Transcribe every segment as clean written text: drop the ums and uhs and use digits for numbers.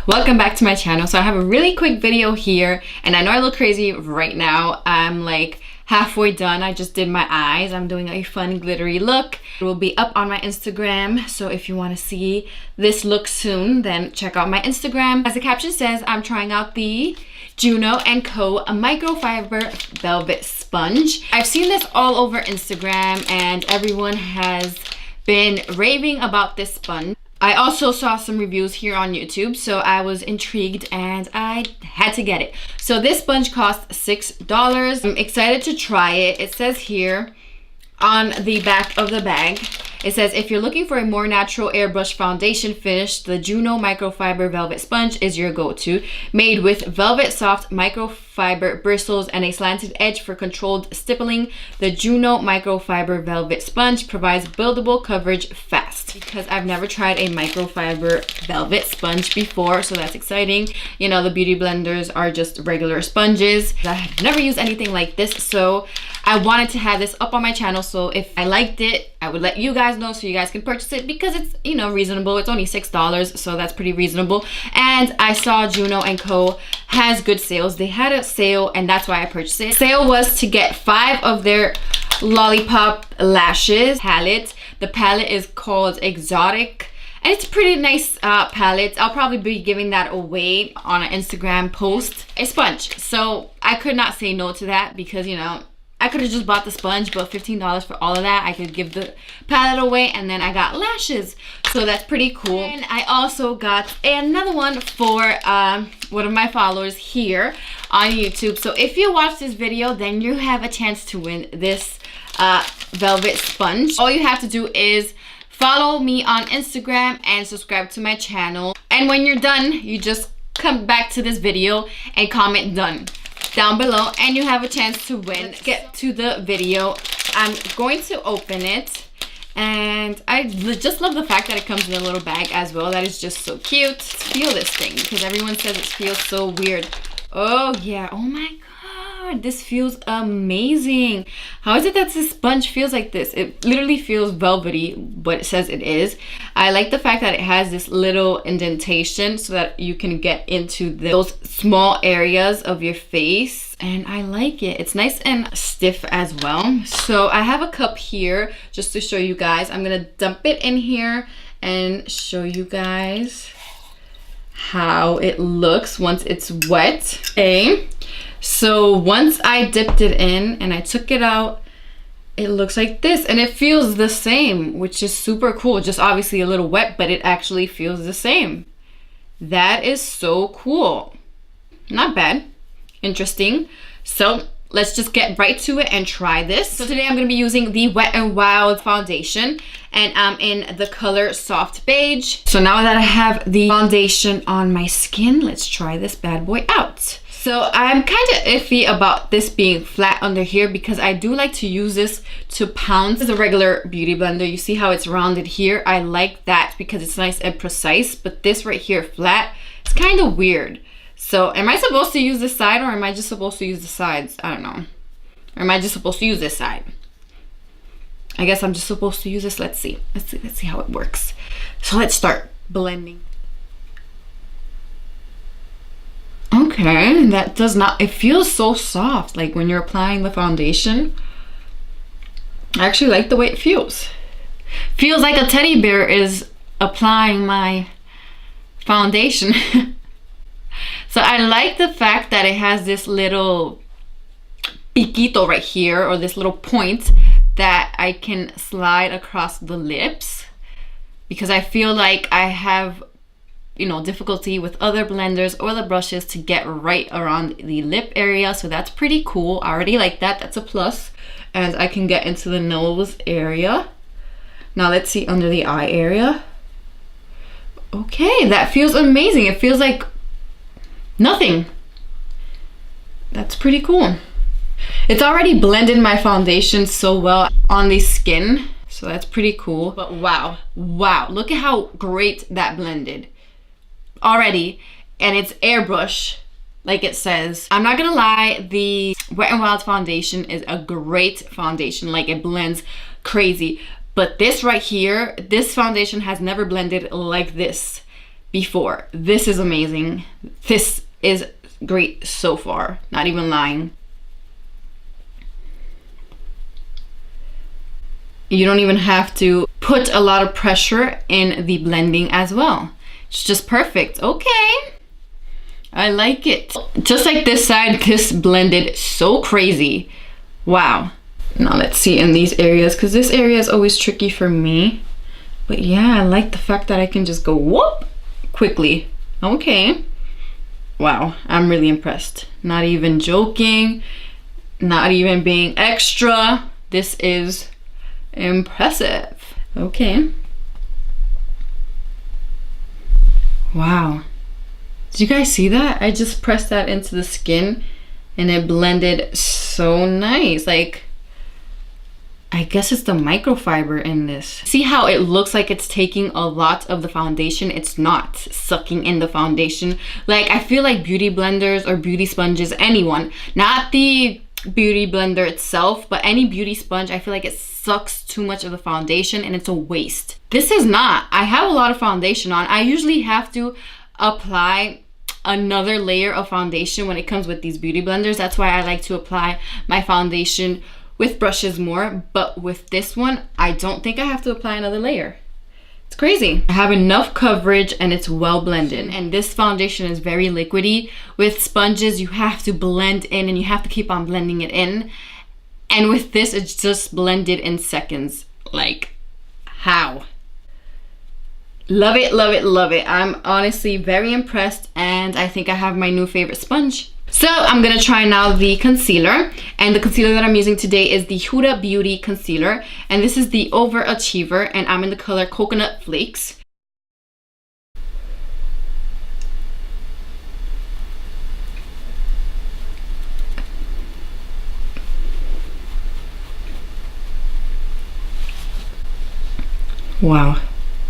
Welcome back to my channel. So I have a really quick video here, and I know I look crazy right now. I'm like halfway done. I just did my eyes. I'm doing a fun glittery look. It will be up on my Instagram, so if you want to see this look soon, then check out my Instagram. As the caption says, I'm trying out the Juno&CO Microfiber Velvet Sponge. I've seen this all over Instagram and everyone has been raving about this sponge. I also saw some reviews here on YouTube, so I was intrigued and I had to get it. So this sponge costs $6. I'm excited to try it. It says here on the back of the bag, it says, if you're looking for a more natural airbrush foundation finish, the Juno Microfiber Velvet Sponge is your go-to. Made with velvet soft microfiber bristles and a slanted edge for controlled stippling, the Juno Microfiber Velvet Sponge provides buildable coverage fast. Because I've never tried a microfiber velvet sponge before, so that's exciting. You know, the beauty blenders are just regular sponges. I have never used anything like this, so I wanted to have this up on my channel, so if I liked it, I would let you guys know so you guys can purchase it because it's, you know, reasonable. It's only $6, so that's pretty reasonable. And I saw Juno&CO has good sales. They had a sale and that's why I purchased it. Sale was to get 5 of their Lollipop Lashes palette. The palette is called Exotic. And it's a pretty nice palette. I'll probably be giving that away on an Instagram post. A sponge. So I could not say no to that because, you know, I could have just bought the sponge, but $15 for all of that. I could give the palette away, and then I got lashes. So that's pretty cool. And I also got another one for one of my followers here on YouTube. So if you watch this video, then you have a chance to win this velvet sponge. All you have to do is follow me on Instagram and subscribe to my channel. And when you're done, you just come back to this video and comment done down below and you have a chance to win. Let's get to the video. I'm going to open it, and I just love the fact that it comes in a little bag as well. That is just so cute. Let's feel this thing because everyone says it feels so weird. Oh yeah, oh my god, this feels amazing. How is it that this sponge feels like this? It literally feels velvety, but it says it is. I like the fact that it has this little indentation so that you can get into those small areas of your face, and I like it. It's nice and stiff as well. So I have a cup here just to show you guys. I'm gonna dump it in here and show you guys how it looks once it's wet. Okay, so once I dipped it in and I took it out, it looks like this, and it feels the same, which is super cool. Just obviously a little wet, but it actually feels the same. That is so cool. Not bad. Interesting. So let's just get right to it and try this. So today I'm going to be using the Wet n Wild foundation, and I'm in the color Soft Beige. So now that I have the foundation on my skin, let's try this bad boy out. So I'm kind of iffy about this being flat under here because I do like to use this to pounce. This is a regular beauty blender. You see how it's rounded here? I like that because it's nice and precise, but this right here flat, it's kind of weird. So am I supposed to use this side, or am I just supposed to use the sides? I don't know. Or am I just supposed to use this side? I guess I'm just supposed to use this. Let's see. Let's see how it works. So let's start blending. Okay, that does not, it feels so soft, like when you're applying the foundation. I actually like the way it feels. Feels like a teddy bear is applying my foundation. So I like the fact that it has this little piquito right here, or this little point that I can slide across the lips, because I feel like I have, you know, difficulty with other blenders or the brushes to get right around the lip area. So that's pretty cool. I already like that. That's a plus. And I can get into the nose area. Now let's see under the eye area. Okay, that feels amazing. It feels like nothing. That's pretty cool. It's already blended my foundation so well on the skin. So that's pretty cool. But wow, look at how great that blended already, and it's airbrush like it says. I'm not gonna lie, the Wet n Wild foundation is a great foundation. Like, it blends crazy, but this right here, this foundation has never blended like this. before. This is amazing. This is great so far, not even lying. You don't even have to put a lot of pressure in the blending as well. It's just perfect. Okay, I like it. Just like this side, this blended so crazy. Wow. Now let's see in these areas, because this area is always tricky for me. But yeah, I like the fact that I can just go whoop quickly. Okay. Wow, I'm really impressed. Not even joking, not even being extra. This is impressive. Okay. Wow. Did you guys see that? I just pressed that into the skin and it blended so nice. Like, I guess it's the microfiber in this. See how it looks like it's taking a lot of the foundation? It's not sucking in the foundation. Like, I feel like beauty blenders or beauty sponges, anyone, not the beauty blender itself, but any beauty sponge, I feel like it sucks too much of the foundation and it's a waste. This is not. I have a lot of foundation on. I usually have to apply another layer of foundation when it comes with these beauty blenders. That's why I like to apply my foundation with brushes more, but with this one, I don't think I have to apply another layer. It's crazy. I have enough coverage and it's well blended. And this foundation is very liquidy. With sponges, you have to blend in and you have to keep on blending it in. And with this, it's just blended in seconds. Like, how? Love it, love it, love it. I'm honestly very impressed and I think I have my new favorite sponge. So I'm gonna try now the concealer, and the concealer that I'm using today is the Huda Beauty concealer, and this is the Overachiever, and I'm in the color Coconut Flakes. Wow,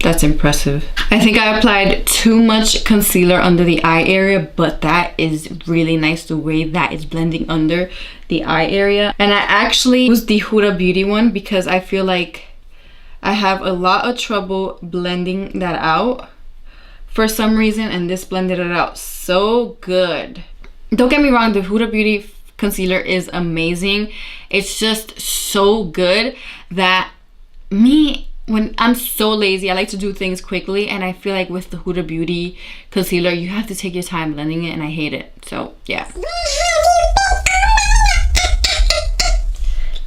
that's impressive. I think I applied too much concealer under the eye area, but that is really nice the way that is blending under the eye area. And I actually used the Huda Beauty one because I feel like I have a lot of trouble blending that out for some reason, and this blended it out so good. Don't get me wrong, the Huda Beauty concealer is amazing. It's just so good that when I'm so lazy, I like to do things quickly, and I feel like with the Huda Beauty concealer, you have to take your time blending it, and I hate it. So yeah.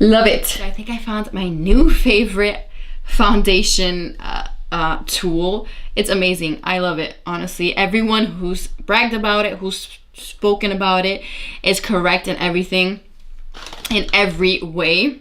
Love it. I think I found my new favorite foundation tool. It's amazing. I love it, honestly. Everyone who's bragged about it, who's spoken about it, is correct in everything, in every way.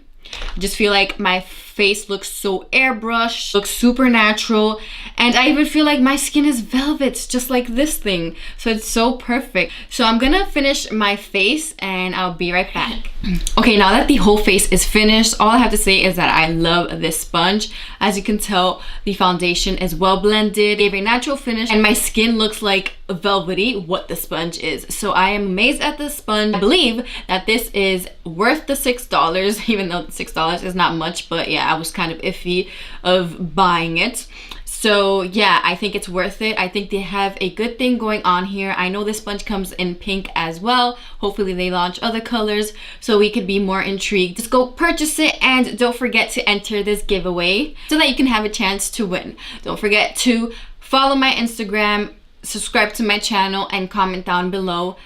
I just feel like my face looks so airbrushed, looks super natural, and I even feel like my skin is velvet, just like this thing. So it's so perfect. So I'm gonna finish my face and I'll be right back. Okay, now that the whole face is finished, all I have to say is that I love this sponge. As you can tell, the foundation is well blended, gave a natural finish, and my skin looks like velvety what the sponge is. So I am amazed at this sponge. I believe that this is worth the $6, even though $6 is not much, but yeah, I was kind of iffy of buying it. So yeah, I think it's worth it. I think they have a good thing going on here. I know this sponge comes in pink as well. Hopefully they launch other colors so we could be more intrigued. Just go purchase it, and don't forget to enter this giveaway so that you can have a chance to win. Don't forget to follow my Instagram, subscribe to my channel, and comment down below.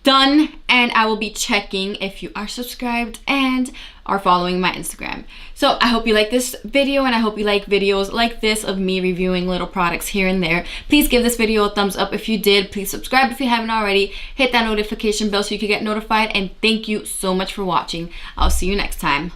Done. And I will be checking if you are subscribed and are following my Instagram. So I hope you like this video, and I hope you like videos like this of me reviewing little products here and there. Please give this video a thumbs up if you did. Please subscribe if you haven't already. Hit that notification bell so you can get notified, and thank you so much for watching. I'll see you next time.